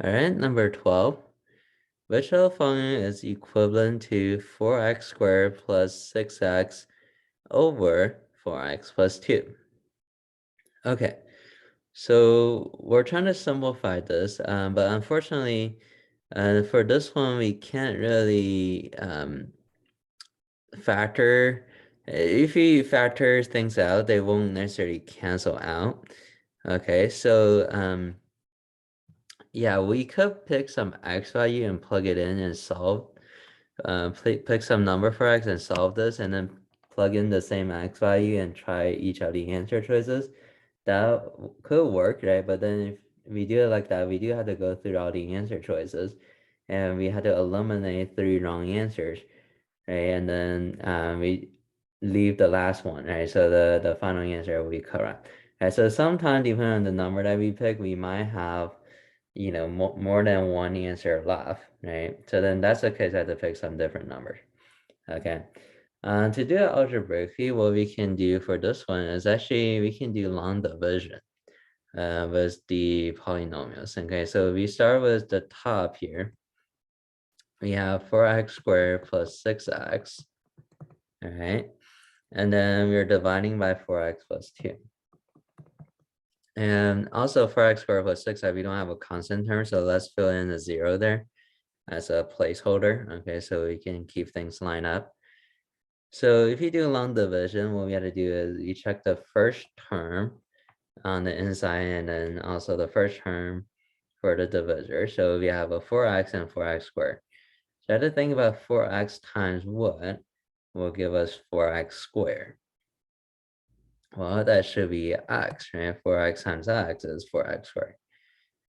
All right, number 12. Which of the following is equivalent to 4x squared plus 6x over 4x plus 2? Okay, so we're trying to simplify this, but unfortunately, for this one, we can't really factor. If you factor things out, they won't necessarily cancel out. Okay, so yeah, we could pick some x value and plug it in and solve. Pick some number for x and solve this, and then plug in the same x value and try each of the answer choices. That could work, right? But then if we do it like that, we do have to go through all the answer choices, and we had to eliminate 3 wrong answers, right? And then we leave the last one, right? So the final answer will be correct. Right, so sometimes depending on the number that we pick, we might have, more than one answer left, right? So then that's the case, I have to pick some different numbers. Okay. To do it algebraically, what we can do for this one is actually we can do long division with the polynomials. Okay, so we start with the top here. We have 4x squared plus 6x. All right. And then we're dividing by 4x plus 2. And also 4x squared plus 6x, we don't have a constant term, so let's fill in a 0 there as a placeholder. Okay, so we can keep things lined up. So if you do long division, what we have to do is you check the first term on the inside and then also the first term for the divisor. So we have a 4x and 4x squared. So I have to think about 4x times what will give us 4x squared. Well, that should be x, right? 4x times x is 4x squared.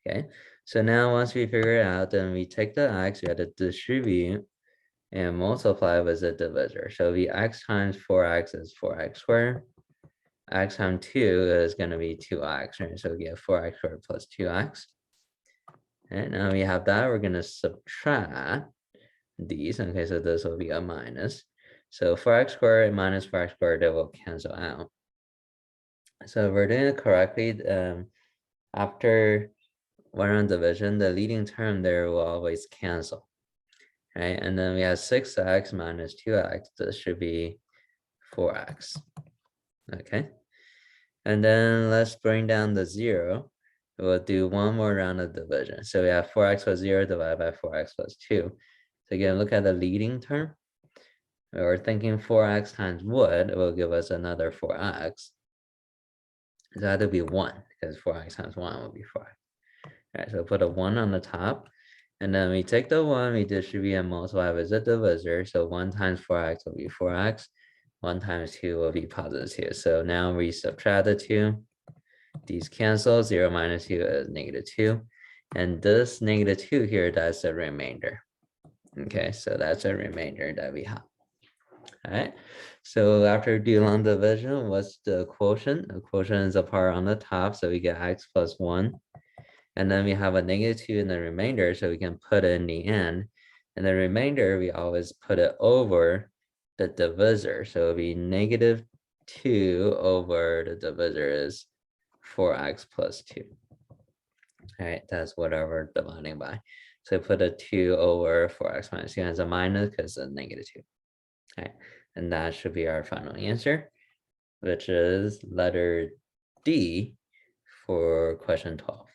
Okay, so now once we figure it out, then we take the x, we have to distribute and multiply with the divisor. So the x times 4x is 4x squared. X times 2 is going to be 2x, right? So we get 4x squared plus 2x. And now we have that, we're going to subtract these. Okay, so this will be a minus. So 4x squared minus 4x squared, they will cancel out. So if we're doing it correctly, after one round division, the leading term there will always cancel, right? And then we have 6x minus 2x. This should be 4x. Okay. And then let's bring down the 0. We'll do one more round of division. So we have 4x plus 0 divided by 4x plus 2. So again, look at the leading term. We're thinking 4x times what will give us another 4x. So that would be 1, because 4x times 1 will be 5. All right, so put a 1 on the top. And then we take the 1, we distribute and multiply with the divisor. So 1 times 4x will be 4x. 1 times 2 will be positive 2. So now we subtract the 2. These cancel. 0 minus 2 is negative 2. And this negative 2 here, that's a remainder. Okay, so that's a remainder that we have. All right, so after do long division, what's the quotient? The quotient is a part on the top, so we get x plus 1. And then we have a negative 2 in the remainder, so we can put it in the end. And the remainder, we always put it over the divisor. So it'll be negative 2 over the divisor is 4x plus 2. All right, that's whatever dividing by. So put a 2 over 4x minus 2 as a minus because it's negative 2. All right, and that should be our final answer, which is letter D for question 12.